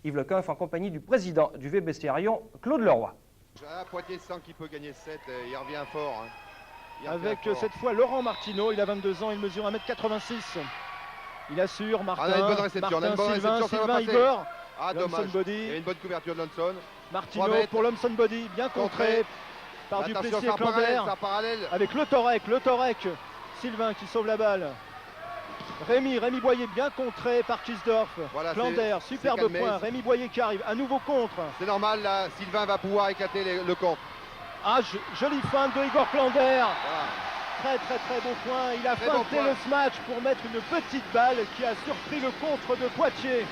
Yves Lecoeuf en compagnie du président du VBC Arion, Claude Leroy. Poitiers sent qu'il peut gagner 7, il revient fort. Avec cette fois Laurent Martineau, il a 22 ans, il mesure 1m86. Il assure, Martin, on a une bonne réception, Sylvain, Igor. Ah, dommage. Body. Il y a une bonne couverture de Lonson. Martineau pour l'Homson Body, bien contré par Duplessis et Klander. Avec Le Torek, Sylvain qui sauve la balle. Rémi Boyer bien contré par Kisdorf. Voilà, Klander, superbe point. Rémi Boyer qui arrive, à nouveau contre. C'est normal, là, Sylvain va pouvoir éclater le contre. Ah, jolie feinte de Igor Klander. Voilà. Très beau point. Il a feinté le smash pour mettre une petite balle qui a surpris le contre de Poitiers.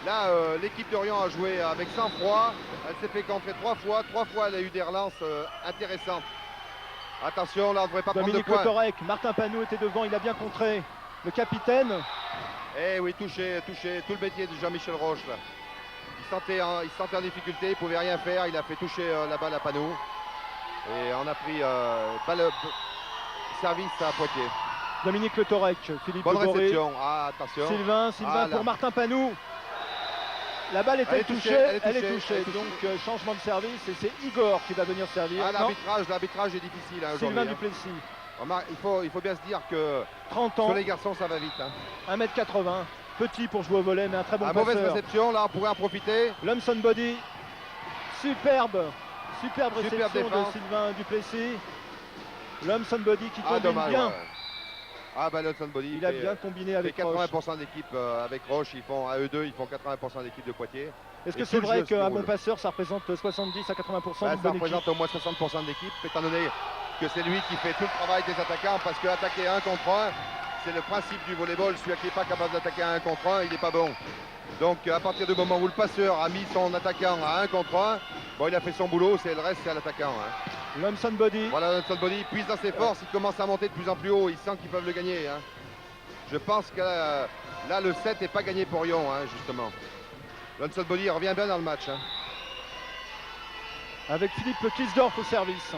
Là, l'équipe d'Orient a joué avec sang-froid. Elle s'est fait contrer 3 fois. 3 fois, elle a eu des relances intéressantes. Attention, là, on ne devrait pas prendre de points. Dominique Le Martin Panou était devant, il a bien contré. Le capitaine. Eh oui, touché. Tout le métier de Jean-Michel Roche, là. Il se sentait en difficulté, il ne pouvait rien faire. Il a fait toucher la balle à Panou. Et on a pris service à Poitiers. Dominique Le Torek, Philippe Bonne Boré. réception. Ah, attention. Sylvain pour Martin Panou. La balle est touchée, elle est touchée. Donc changement de service et c'est Igor qui va venir servir. Ah, l'arbitrage est difficile aujourd'hui. Sylvain Duplessis. Il faut bien se dire que 30 ans. Sur les garçons, ça va vite. 1m80. Petit pour jouer au volet, mais un très bon passeur. Mauvaise réception, là, on pourrait en profiter. L'Homson Body. Superbe réception de Sylvain Duplessis. L'Homson Body qui combine bien. Ouais. Ah bah l'Homson Body, il a bien combiné avec 80% d'équipe avec Roche, à eux deux, ils font 80% d'équipe de Poitiers. Est-ce que c'est vrai qu'un bon passeur, ça représente 70 à 80% Ça représente au moins 60% de l'équipe, étant donné que c'est lui qui fait tout le travail des attaquants, parce qu'attaquer 1 contre 1, c'est le principe du volleyball. Celui qui n'est pas capable d'attaquer à 1 contre 1, il n'est pas bon. Donc à partir du moment où le passeur a mis son attaquant à 1 contre 1, bon, il a fait son boulot, le reste c'est à l'attaquant. L'Homson Body. Voilà, l'Homson Body, il puise dans ses forces, il commence à monter de plus en plus haut, il sent qu'ils peuvent le gagner. Je pense que là le 7 n'est pas gagné pour Lyon, justement. L'Homson Body revient bien dans le match. Avec Philippe Kisdorf au service.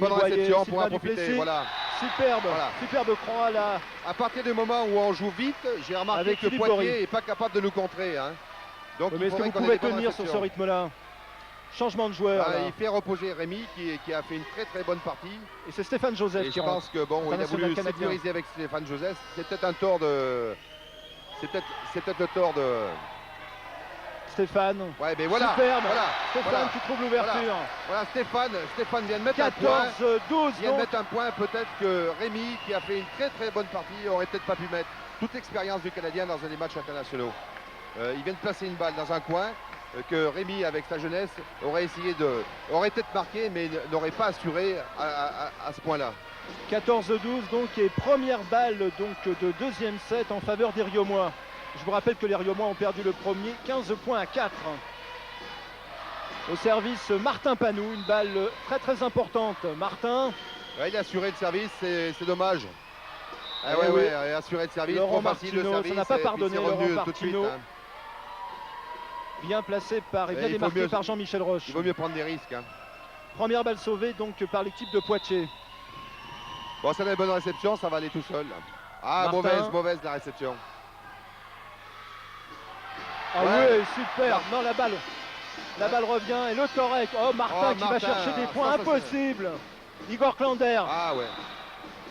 Bonne réception pour en profiter, voilà. Superbe croix là. À partir du moment où on joue vite, j'ai remarqué que Poitiers n'est pas capable de nous contrer. Donc mais est-ce que vous pouvez tenir sur ce rythme-là? Changement de joueur. Il fait reposer Rémi qui a fait une très bonne partie. Et c'est Stéphane Joseph qui rentre. Je pense que bon, il a voulu sécuriser avec Stéphane Joseph. C'est peut-être un tort de. C'est peut-être le tort de. Stéphane. Ouais, mais voilà. Superbe. Voilà, Stéphane qui trouve l'ouverture. Voilà, Stéphane vient de mettre un point. 14-12. Il vient de mettre un point. Peut-être que Rémi, qui a fait une très bonne partie, aurait peut-être pas pu mettre toute l'expérience du Canadien dans des matchs internationaux. Il vient de placer une balle dans un coin que Rémi, avec sa jeunesse, aurait peut-être marqué, mais n'aurait pas assuré à ce point-là. 14-12 donc, et première balle donc de deuxième set en faveur des Riomois. Je vous rappelle que les Riomois ont perdu le premier, 15 points à 4. Au service, Martin Panou, une balle très importante. Martin. Ouais, il a assuré le service, c'est dommage. Oui. Assuré le service, Laurent trop facile Martineau, le service. Ça n'a pas pardonné, Laurent tout de suite. Bien placé et bien démarqué par Jean-Michel Roche. Il vaut mieux prendre des risques. Première balle sauvée donc par l'équipe de Poitiers. Bon, ça a une bonne réception, ça va aller tout seul. Ah, mauvaise la réception. Ah oui, super. Non, la balle revient et Le Torek. Oh, Martin qui va chercher des points impossibles. Igor Klander. Ah ouais.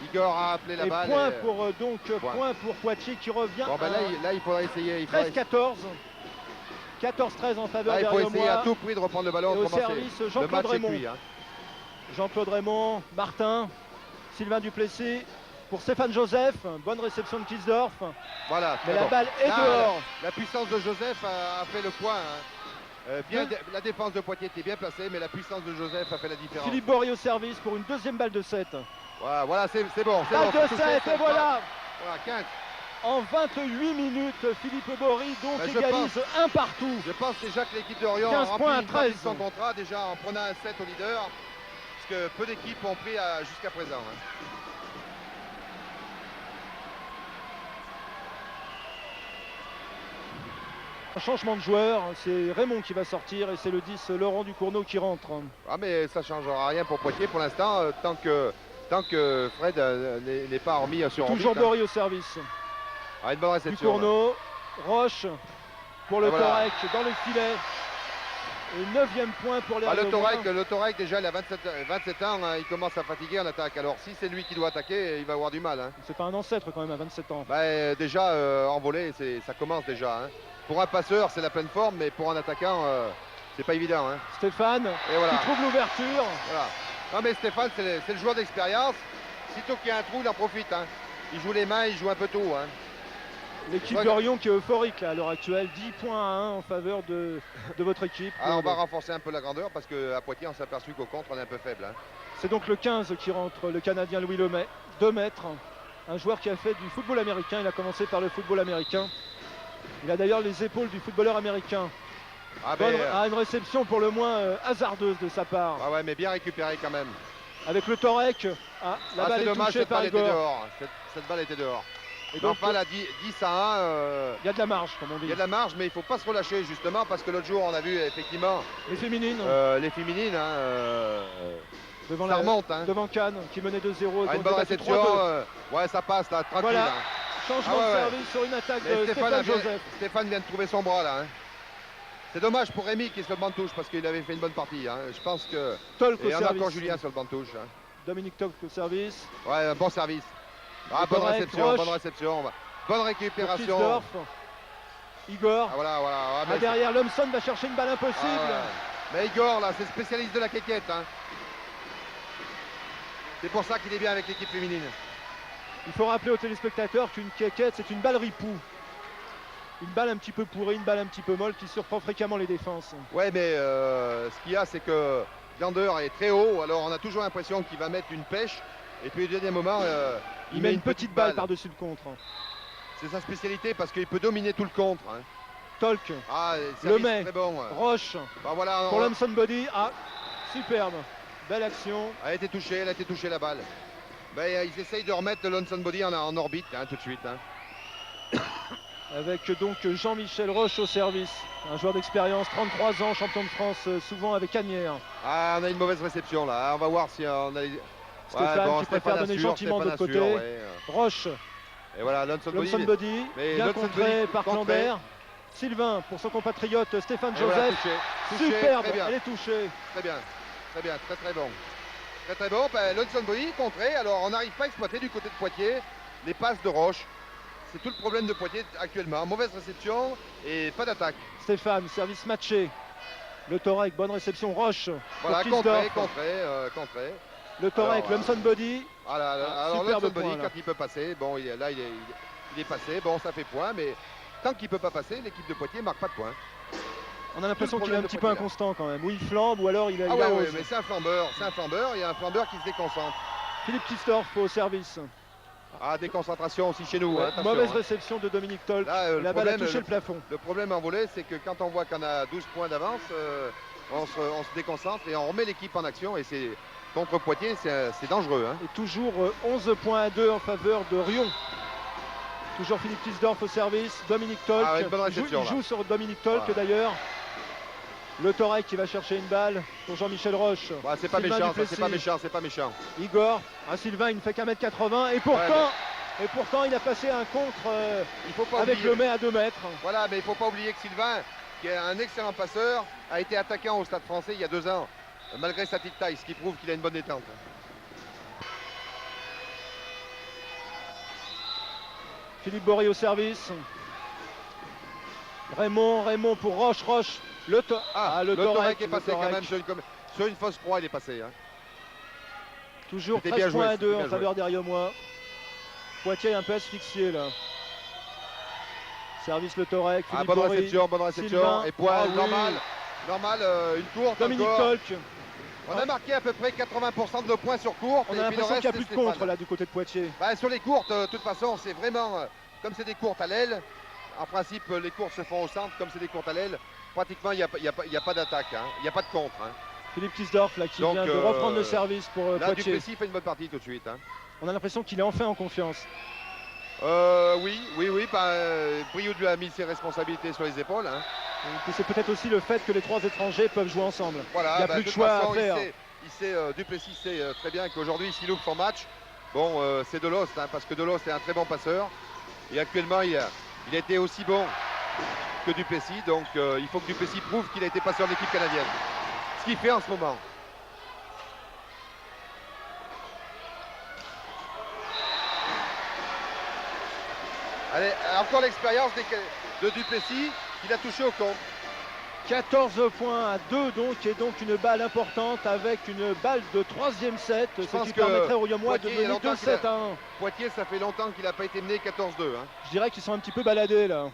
Igor a appelé la balle. Point pour Poitiers qui revient. Bon, là, il faudra essayer. 13-14. 14-13 en faveur des Riomois. Il faut essayer à tout prix de reprendre le ballon. Et au service, Jean-Claude Raymond. Jean-Claude Raymond, Martin, Sylvain Duplessis. Pour Stéphane Joseph, bonne réception de Kisdorf. Voilà. Mais la balle est dehors. La puissance de Joseph a fait le point. La défense de Poitiers était bien placée, mais la puissance de Joseph a fait la différence. Philippe Boré au service pour une deuxième balle de 7. Voilà, c'est bon. Balle de 7 et voilà. Voilà, 15. En 28 minutes, Philippe Bory donc égalise un partout. Je pense déjà que l'équipe d'Orient a rempli son contrat déjà en prenant un 7 au leader. Parce que peu d'équipes ont pris jusqu'à présent. Un changement de joueur, c'est Raymond qui va sortir et c'est le 10 Laurent Ducournau qui rentre. Ah mais ça ne changera rien pour Poitiers pour l'instant, tant que Fred n'est pas remis sur orbite. Toujours Bory au service. Une bonne réception. Ducournau, Roche pour le Voilà. Torek dans le filet. Et 9e point pour les Bah, le Riomois. Torek, déjà, il a 27 ans, hein, il commence à fatiguer en attaque. Alors, si c'est lui qui doit attaquer, il va avoir du mal. Hein. C'est pas un ancêtre quand même à 27 ans. Bah, déjà, en volée, ça commence déjà. Hein. Pour un passeur, c'est la pleine forme, mais pour un attaquant, c'est pas évident. Hein. Stéphane Et voilà. qui trouve l'ouverture. Voilà. Non, mais Stéphane, c'est le joueur d'expérience. Sitôt qu'il y a un trou, il en profite. Hein. Il joue les mains, il joue un peu tout. Hein. L'équipe Ouais. de Rion qui est euphorique là, à l'heure actuelle. 10 points à 1 en faveur de votre équipe. Alors, on va renforcer un peu la grandeur parce qu'à Poitiers, on s'est aperçu qu'au contre, on est un peu faible. Hein. C'est donc le 15 qui rentre, le Canadien Louis Lemay. 2 mètres. Un joueur qui a fait du football américain. Il a commencé par le football américain. Il a d'ailleurs les épaules du footballeur américain. Ah, mais, Une réception pour le moins hasardeuse de sa part. ah ouais, mais bien récupéré quand même. Avec le Torek. Ah, la balle c'est est dommage, touchée cette par balle était Igor. dehors. Cette balle était dehors. Et Mais donc, enfin, là, 10 à 1, il y a de la marge, comme on dit. il y a de la marge, mais il ne faut pas se relâcher, justement, parce que l'autre jour, on a vu, effectivement, Les féminines, les féminines, hein, devant, ça remonte. Hein. devant Cannes, qui menait 2-0. Ah, une bonne réception, ouais, ça passe, là, tranquille. Voilà. Hein. Changement Ah ouais, de ouais. service sur une attaque Mais de Stéphane Joseph. Stéphane vient de trouver son bras, là. Hein. C'est dommage pour Rémi qui est sur le banc de touche, parce qu'il avait fait une bonne partie. Hein. Je pense que... Tolk au Et on a service. encore Julien sur le banc de touche. Hein. Dominique Tolk au service. Ouais, un bon service. Ah, Le bonne Torek, réception, Roche. bonne réception. Bonne Pour récupération. Christophe. Igor. Ah, voilà, voilà. Ah, mais Derrière, Lumson va chercher une balle impossible. Ah, ouais. Mais Igor, là, c'est spécialiste de la quéquette. Hein. C'est pour ça qu'il est bien avec l'équipe féminine. Il faut rappeler aux téléspectateurs qu'une quéquette, c'est une balle ripou. Une balle un petit peu pourrie, une balle un petit peu molle qui surprend fréquemment les défenses. Ouais, mais ce qu'il y a, c'est que Gander est très haut. Alors, on a toujours l'impression qu'il va mettre une pêche. Et puis, au dernier moment, Il met une petite balle par-dessus le contre. C'est sa spécialité parce qu'il peut dominer tout le contre. Hein. Tolk, Ah, Lemay, très bon. Roche, Bah, voilà, pour Lumson Body. Ah, superbe. Belle action. elle a été touchée la balle. Ben, ils essayent de remettre le Lonson Body en orbite hein, tout de suite. Hein. Avec donc Jean-Michel Roche au service. Un joueur d'expérience, 33 ans, champion de France, souvent avec Agnières. Ah, on a une mauvaise réception là. On va voir si on a. Stéphane qui préfère donner gentiment de l'autre côté. Roche, Et voilà, Lonson Body. Lumson Body, mais bien Lumson contré Body par contré. Clander. Sylvain pour son compatriote Stéphane Et voilà, Joseph. touché, Superbe, très bien, elle est touchée. très bien, très bon. Très bon, ben, Lonson Body contré. Alors on n'arrive pas à exploiter du côté de Poitiers les passes de Roche. C'est tout le problème de Poitiers actuellement. Mauvaise réception et pas d'attaque. Stéphane, service matché. Le Torek, bonne réception. Roche Voilà, pour Christophe. contré. Le Torek, Alors, Lumson Body. Voilà, alors superbe Lonson Body, point, là. quand il peut passer, bon, il est passé. Bon, ça fait point, mais tant qu'il ne peut pas passer, l'équipe de Poitiers ne marque pas de points. On a l'impression Tout le qu'il est un problème petit de peu Poitiers, là. inconstant quand même. Ou il flambe ou alors il Ah ouais, arrose. mais c'est un flambeur. Il y a un flambeur qui se déconcentre. Philippe Kistorf au service. Ah, déconcentration aussi chez nous. Ouais, hein, attention, mauvaise hein. réception de Dominique Tolk. Là, La balle a touché le plafond. Le problème en volée, c'est que quand on voit qu'on a 12 points d'avance, on se déconcentre et on remet l'équipe en action. Et c'est contre Poitiers, c'est dangereux. Hein. Et toujours 11 points à 2 en faveur de Rion. Toujours Philippe Kisdorf au service. Dominique Tolk. Ah, une bonne réception, il joue là. sur Dominique Tolk Voilà. d'ailleurs. Le Torek qui va chercher une balle pour Jean-Michel Roche. Ouais, c'est pas Sylvain méchant, ça, Duplessis. c'est pas méchant. Igor. Sylvain, il ne fait qu'un mètre 80. Et pourtant, il a passé un contre Il faut pas avec oublier. le Mai à 2 mètres. Voilà, mais il ne faut pas oublier que Sylvain, qui est un excellent passeur, a été attaquant au Stade Français il y a 2 ans, malgré sa petite taille, ce qui prouve qu'il a une bonne détente. Philippe Bory au service. Raymond pour Roche. Le Le Torek Torek est passé le quand Torek. même sur une fausse proie, il est passé. Hein. Toujours C'était 13 bien joué, points à c'était 2 bien en faveur des Riomois. Poitiers est un peu asphyxié là. Service le Torek. Philippe Bonne Bory, réception. Sylvain. Et point, Oui. normal, une courte Dominique encore. Tolk. On a marqué à peu près 80% de nos points sur courte. On et a puis le l'impression qu'il n'y a reste, plus c'est de contre Stéphane. là du côté de Poitiers. Sur les courtes, de toute façon, c'est vraiment, comme c'est des courtes à l'aile, en principe, les courtes se font au centre, comme c'est des courtes à l'aile, pratiquement, il n'y a pas d'attaque, hein. Il n'y a pas de contre. Hein. Philippe Kisdorf là qui Donc, vient de reprendre le service pour Là, Poitiers. Duplessis fait une bonne partie tout de suite. Hein. On a l'impression qu'il est enfin en confiance. Oui, Brioude a mis ses responsabilités sur les épaules. Hein. Et c'est peut-être aussi le fait que les 3 étrangers peuvent jouer ensemble. Voilà, Il n'y a plus de de toute choix façon, à faire. Duplessis sait très bien qu'aujourd'hui, s'il loupe son match, bon, c'est Delost, hein, parce que Delost est un très bon passeur. Et actuellement, il a été aussi bon que Duplessis. Donc il faut que Duplessis prouve qu'il a été passé en équipe canadienne. Ce qu'il fait en ce moment. Allez, encore l'expérience de Duplessis. Il a touché au compte. 14 points à 2 donc, et donc une balle importante avec une balle de troisième set, ce pense qui que permettrait aux Riomois de Poitiers, il y a mener longtemps 2-7 à 1. Poitiers, ça fait longtemps qu'il n'a pas été mené 14-2. Hein. Je dirais qu'ils sont un petit peu baladés là.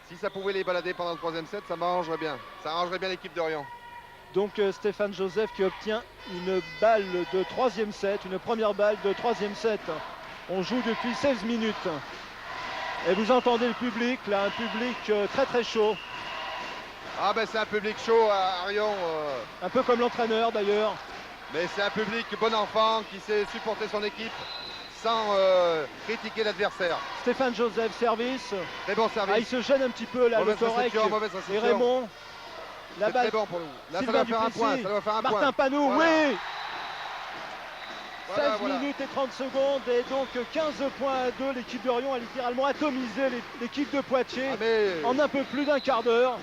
Si ça pouvait les balader pendant le troisième set, ça m'arrangerait bien. Ça arrangerait bien l'équipe d'Orient. Donc Stéphane Joseph qui obtient une balle de troisième set, une première balle de troisième set. On joue depuis 16 minutes. Et vous entendez le public, là, un public très très chaud. Ah ben c'est un public chaud à Rion. Un peu comme l'entraîneur d'ailleurs. Mais c'est un public bon enfant qui sait supporter son équipe sans critiquer l'adversaire. Stéphane Joseph, service. Très bon service. Ah, il se gêne un petit peu là, Mauvaise le Torek. réception, mauvaise Et réception. Raymond. La C'est balle. très bon pour nous. Là, ça Sylvain doit faire un Duplessis. point. Ça doit faire un Martin point. Panou, Voilà. oui. Voilà, 16 voilà. minutes et 30 secondes et donc 15 points à 2. L'équipe d'Orient a littéralement atomisé l'équipe de Poitiers Ah, mais... en un peu plus d'un quart d'heure.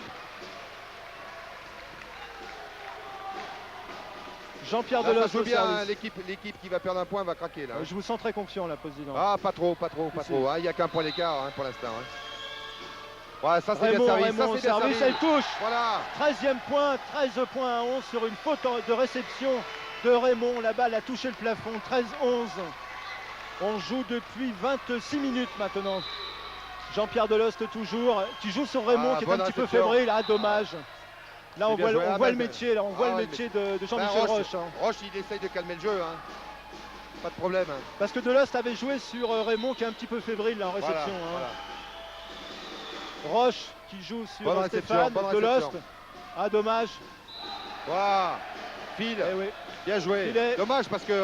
Jean-Pierre Là, ça Delos joue au bien, hein, service. l'équipe qui va perdre un point va craquer là. Je vous sens très confiant là, président. Ah pas trop, pas trop, pas Si, trop. Ah, il n'y a qu'un point d'écart hein, pour l'instant. Hein. Ouais, ça c'est bien Raymond, servi. Raymond Ça au c'est bien service, servi. elle touche. Voilà. 13e point, 13 points à 11 sur une faute de réception de Raymond. La balle a touché le plafond, 13-11. On joue depuis 26 minutes maintenant. Jean-Pierre Deloste toujours, qui joue sur Raymond, Ah, qui est un bonne petit peu réception. fébrile. Ah, dommage. Là, on bien voit, joué. on Ah, voit le ben, métier, là, on voit ah, le oui, métier de Ben, Jean-Michel Roche. Hein. Roche, il essaye de calmer le jeu. Hein. Pas de problème. Hein. Parce que Deloste avait joué sur Raymond, qui est un petit peu fébrile là, en Voilà, réception. Hein. voilà. Roche qui joue sur Bonne réception, Stéphane. bonne Deloste. réception. Ah, dommage. Voilà. File. Eh oui. Bien joué. Filet. Dommage parce que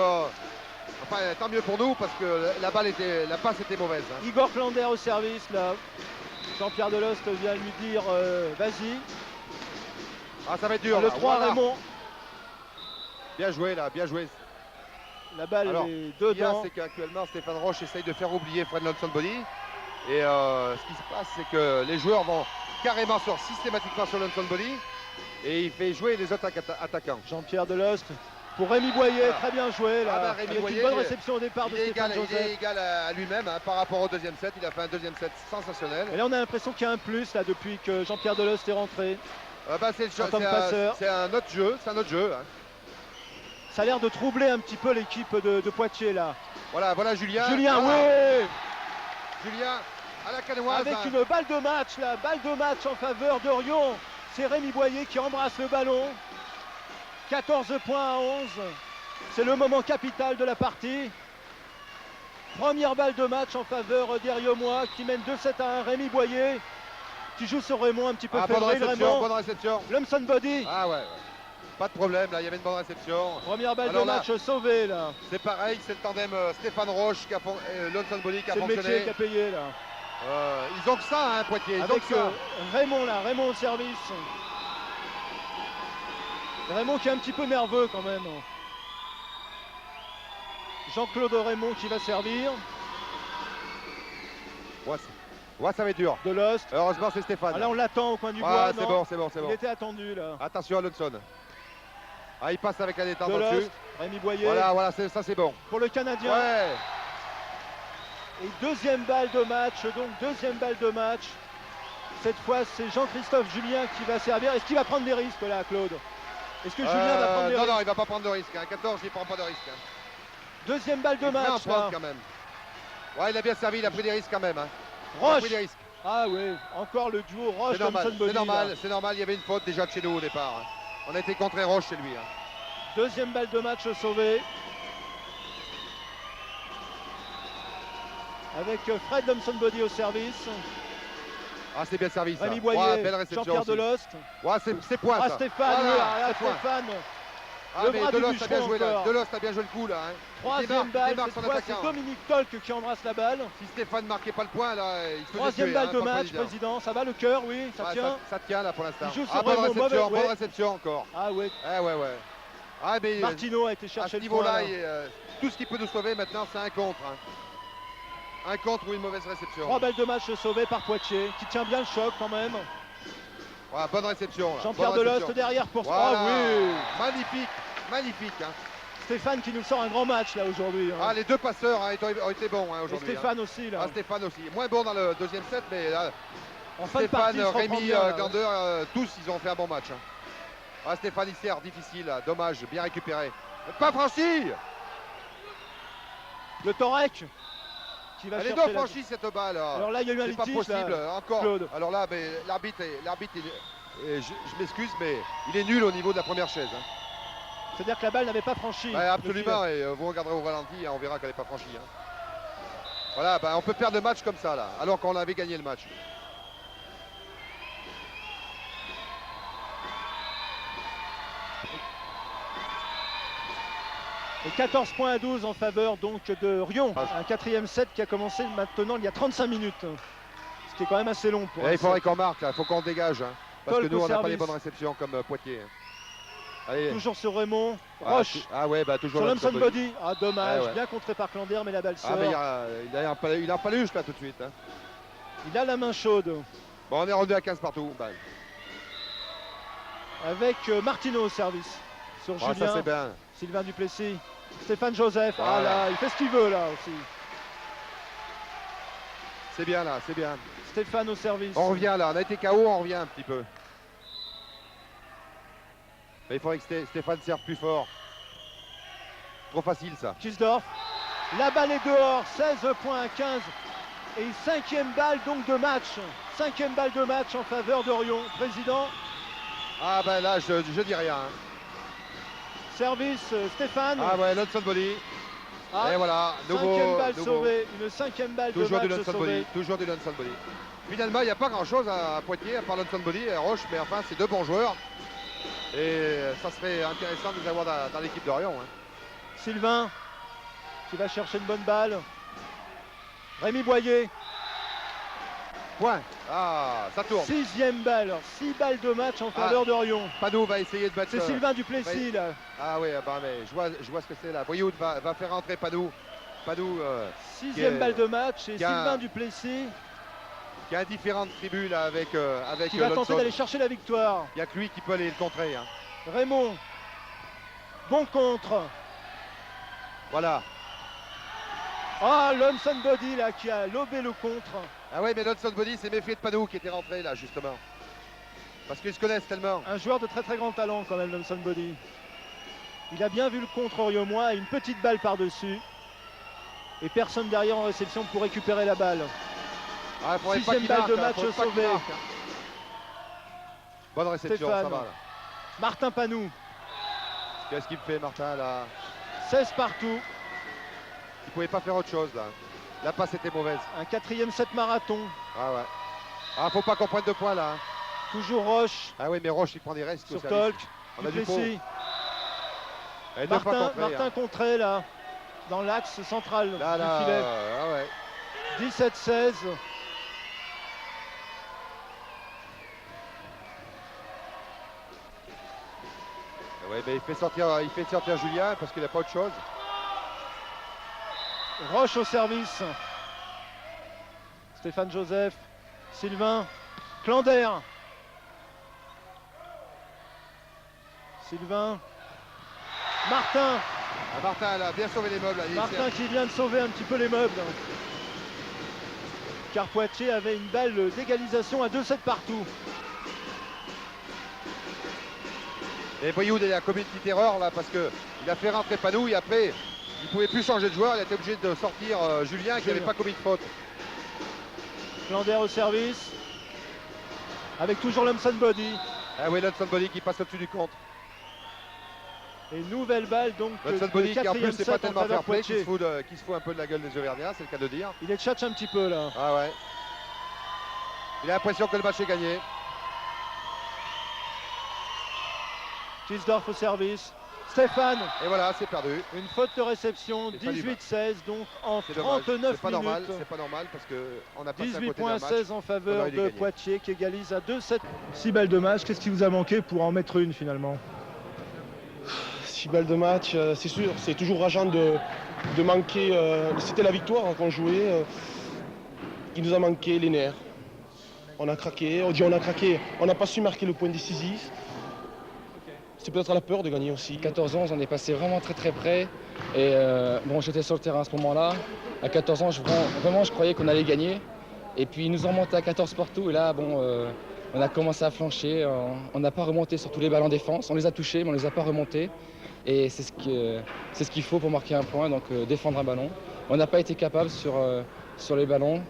enfin, tant mieux pour nous parce que la passe était mauvaise. Hein. Igor Klander au service là. Jean-Pierre Deloste vient lui dire vas-y. Ah ça va être dur. Le là. 3 Voilà. Raymond. Bien joué là, bien joué. La balle Alors, est Ce qu'il y a, dedans. c'est qu'actuellement Stéphane Roche essaye de faire oublier Fred Body. Et ce qui se passe, c'est que les joueurs vont carrément systématiquement sur Body. Et il fait jouer les autres attaquants. Jean-Pierre Deloste pour Rémi Boyer, Voilà. très bien joué là. Ah bah, Rémi avec Boyer, une bonne réception au départ de Il est Stéphane égal, Joseph. à lui-même hein, par rapport au deuxième set. Il a fait un deuxième set sensationnel. Et là on a l'impression qu'il y a un plus là depuis que Jean-Pierre Deloste est rentré. C'est En tant que passeur. un autre jeu. C'est un autre jeu. Hein. Ça a l'air de troubler un petit peu l'équipe de Poitiers là. Voilà Julien. Julien, Voilà. oui. Julien à la canoise. Avec hein. une balle de match là, balle de match en faveur d'Orion. C'est Rémi Boyer qui embrasse le ballon. 14 points à 11. C'est le moment capital de la partie. Première balle de match en faveur des Riomois qui mène 2-7 à 1. Rémi Boyer qui joue sur Raymond un petit peu Bonne fébrile. réception, Raymond, bonne réception. Lumson Body. Ah ouais. Pas de problème là, il y avait une bonne réception. Première balle Alors de là, match sauvée là. C'est pareil, c'est le tandem Stéphane Roche qui a Lonson Body qui a C'est le métier fonctionné. qui a payé là. Ils ont que ça, hein, Poitiers. Ils ont Avec que ça. Raymond là, Raymond au service. Raymond qui est un petit peu nerveux quand même. Jean-Claude Raymond qui va servir. Ouais, ça va être dur. Deloste. Heureusement, c'est Stéphane. Ah, là on l'attend au coin du bois. Ouais, c'est non bon, c'est bon, c'est Il bon. était attendu là. Attention à Lonson. Ah, il passe avec la détente dessus. Deloste, Rémi Boyer. Voilà, ça c'est bon. Pour le Canadien. Ouais. Et deuxième balle de match, donc deuxième balle de match. Cette fois, c'est Jean-Christophe Julien qui va servir. Est-ce qu'il va prendre des risques là, Claude? Est-ce que Julien va prendre des non, risques? non, il va pas prendre de risque. Hein. 14, il prend pas de risque. Hein. Deuxième balle de Il va en match prendre là. quand même. Ouais, il a bien servi, il a pris des risques quand même. Hein. Il a Roche. pris des risques. Ah oui, encore le duo C'est normal, Roche-Thompson-Body. c'est normal, c'est normal, il y avait une faute déjà de chez nous au départ. Hein. On a été contré Roche chez lui. Hein. Deuxième balle de match sauvée. Avec Fred Lumson-Body au service. Ah, c'est bien servi ça. Rémi Boyer, Ouais, belle réception Jean-Pierre aussi. Deloste. Ouais, c'est point Ah ça. Stéphane, Voilà, oui, ah, c'est point. Stéphane. Ah, Le mais bras du Deloste a bien bûcheron joué là. encore. Deloste a bien joué le coup là. Hein. Il Troisième balle, démarque cette son fois c'est attaquant. Dominique Tolk qui embrasse la balle. Si Stéphane marquait pas le point là, il se faisait Troisième tuer, balle hein, de par le match, président. président. Ça va le cœur, oui, ça Ouais, tient. ça tient là pour l'instant. Il joue sur Ah, bonne Raymond, réception, mauvais, bonne ouais. réception encore. Ah ouais. Ouais. Ah, mais Martino a été à ce chercher le point. niveau-là, là. tout ce qui peut nous sauver maintenant, c'est un contre. Hein. un contre ou une mauvaise réception. 3 balles de match sauvées par Poitiers, qui tient bien le choc quand même. Voilà, bonne réception. là, Jean-Pierre bonne Deloste réception. derrière pour... Voilà. Ah oui, Magnifique, magnifique. Hein. Stéphane qui nous sort un grand match là aujourd'hui. Ah, les deux passeurs hein, ont été bons hein, Et aujourd'hui. Stéphane aussi là. Ah, Stéphane aussi. Moins bon dans le deuxième set, mais là, En fin de partie, Stéphane, il se reprend Rémi, bien, là, Glander, tous ils ont fait un bon match. Hein. Ah, Stéphane Isser, difficile, là, dommage, bien récupéré. Pas franchi. Le Torek qui va Elle est chercher donc la... franchie cette balle. Alors là, il y a eu un c'est pas litige possible, là. encore. Claude. Alors là, mais l'arbitre, je m'excuse, mais il est nul au niveau de la première chaise. Hein. C'est-à-dire que la balle n'avait pas franchi. Ouais, le absolument, filet. et vous regarderez au ralenti, hein, on verra qu'elle n'est pas franchie. Hein. Voilà, bah, on peut perdre le match comme ça, là, alors qu'on avait gagné le match. Et 14 points à 12 en faveur donc de Rion. Ah. Un quatrième set qui a commencé maintenant il y a 35 minutes. Ce qui est quand même assez long pour Et un il faudrait set. qu'on marque, là, il faut qu'on dégage. Hein, parce Tolk que nous, au on n'a pas les service. bonnes réceptions comme Poitiers. Hein. Allez. Toujours sur Raymond. Ah, Roche. ah ouais, bah toujours Sur là, l'Homson Body. Ah dommage. Ouais, ouais. Bien contré par Clander mais la balle sort. Ah, mais il a un paluche là tout de suite. Hein. Il a la main chaude. Bon, on est rendu à 15 partout. Bah. Avec Martineau au service. Sur Ah, ça Julien. c'est bien. Sylvain Duplessis. Stéphane Joseph. Ah Voilà. là, il fait ce qu'il veut là aussi. C'est bien là, c'est bien. Stéphane au service. On revient là, on a été KO, on revient un petit peu. Mais il faudrait que Stéphane serve plus fort. Trop facile ça. Kisdorf. La balle est dehors. 16 points à 15. Et cinquième balle donc de match. Cinquième balle de match en faveur d'Orion. Président. Ah ben là, je dis rien. Hein. Service Stéphane. Ah ouais, l'Hudson Body. Ah, Et voilà, cinquième balle nouveau. sauvée. Une cinquième balle de Toujours du match L'Hudson sauvée. Body. Toujours du L'Hudson Body. Finalement, il n'y a pas grand chose à Poitiers à part l'Hudson Body et Roche, mais enfin, c'est deux bons joueurs. Et ça serait intéressant de les avoir dans l'équipe d'Orion. Hein. Sylvain qui va chercher une bonne balle. Rémi Boyer. Point. Ah, ça tourne. Sixième balle. 6 balles de match en faveur d'Orion. Panou va essayer de mettre. C'est Sylvain Duplessis là. Ah oui, bah, mais je vois ce que c'est là. Brioude va faire rentrer Panou. Panou Sixième qui est- balle de match et qui a- Sylvain Duplessis qui a différentes tribus là avec qui va tenter Lonson. d'aller chercher la victoire. Il n'y a que lui qui peut aller le contrer. Hein. Raymond. Bon contre. Voilà. Ah, l'Homson Body là qui a lobé le contre. Ah ouais, mais L'Hudson Body s'est méfié de Panou qui était rentré là justement. Parce qu'ils se connaissent tellement. Un joueur de très très grand talent quand même, l'Homson Body. Il a bien vu le contre oriomois, une petite balle par-dessus. Et personne derrière en réception pour récupérer la balle. Ah, faudrait pas Sixième qu'il balle marque, de hein, match faudrait pas qu'il sauvée. marque, hein. Bonne réception, Stéphane. ça va là. Martin Panou, Qu'est-ce qu'il me fait Martin là? 16 partout. Il pouvait pas faire autre chose là. La passe était mauvaise. Un quatrième set marathon. Ah ouais. Ah, faut pas qu'on prenne 2 points là. Hein. Toujours Roche Ah oui, mais Roche il prend des restes. sur au service. Tolk. On a du pot. Duplessis. Et 2 pas Martin, compris, Martin hein. contré là, dans l'axe central Là, du là, filet. ah ouais. 17-16. Ouais, mais il fait sortir Julien parce qu'il n'a pas autre chose. Roche au service. Stéphane Joseph. Sylvain. Clander. Sylvain. Martin. Ah, Martin là, bien sauvé les meubles. Là. Martin qui vient de sauver un petit peu les meubles. Car Poitiers avait une balle d'égalisation à 2-7 partout. Et Brioude il a commis une petite erreur là parce qu'il a fait rentrer Panou et après il pouvait plus changer de joueur, il a été obligé de sortir Julien qui n'avait pas commis de faute. Clander au service. Avec toujours l'Homson Body. Ah oui, l'Hudson Body qui passe au-dessus du compte. Et nouvelle balle donc L'Hudson de Body qui en quatrième plus c'est pas set en tellement faveur fair play, qui Poitiers. se fout un peu de la gueule des Auvergnats, c'est le cas de dire. Il est tchatch un petit peu là. Ah ouais. Il a l'impression que le match est gagné. Kisdorf au service. Stéphane, Et voilà, c'est perdu. une faute de réception, C'est pas du 18-16, donc en C'est dommage. 39 C'est pas normal, minutes. c'est pas normal parce qu'on a passé à 18 côté points d'un à match. 16 en On faveur aurait dû de gagner. Poitiers qui égalise à 2-7. 6 balles de match, qu'est-ce qui vous a manqué pour en mettre une finalement? 6 balles de match, c'est sûr, c'est toujours rageant de manquer. C'était la victoire qu'on jouait, qui nous a manqué les nerfs. On a craqué, on a craqué, on n'a pas su marquer le point décisif. C'est peut-être la peur de gagner aussi. 14-11, on est passé vraiment très près. Et bon, j'étais sur le terrain à ce moment-là. À 14 ans, vraiment, je croyais qu'on allait gagner. Et puis ils nous ont remonté à 14 partout. Et là, bon, on a commencé à flancher. On n'a pas remonté sur tous les balles en défense. On les a touchés, mais on ne les a pas remontés. Et c'est ce qu'il faut pour marquer un point, donc défendre un ballon. On n'a pas été capable sur les ballons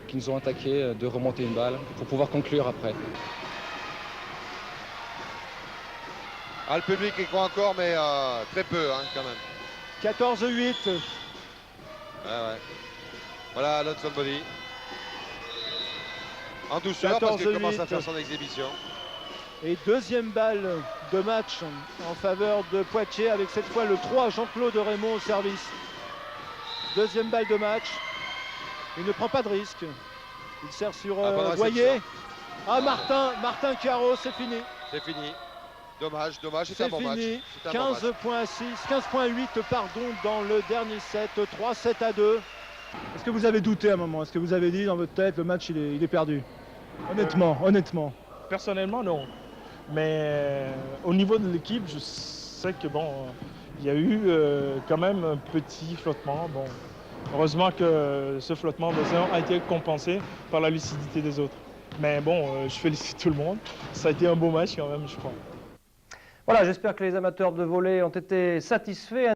qui nous ont attaqués de remonter une balle pour pouvoir conclure après. Ah, le public y croit encore, mais très peu hein, quand même. 14-8. Ouais. Voilà Alonso Body. En douceur parce qu'il commence à faire son exhibition. Et deuxième balle de match en faveur de Poitiers avec cette fois le 3 Jean-Claude Raymond au service. Deuxième balle de match. Il ne prend pas de risque. Il sert sur Boyer. Ah Martin Caro, c'est fini. C'est fini. Dommage, c'est un bon match. 15.6, 15.8 pardon dans le dernier set, 3-7-2. Est-ce que vous avez douté à un moment? Est-ce que vous avez dit dans votre tête le match il est perdu? Honnêtement. Personnellement non. Mais au niveau de l'équipe, je sais que bon, il y a eu quand même un petit flottement. Bon, heureusement que ce flottement des uns a été compensé par la lucidité des autres. Mais bon, je félicite tout le monde. Ça a été un beau match quand même, je crois. Voilà, j'espère que les amateurs de volley ont été satisfaits.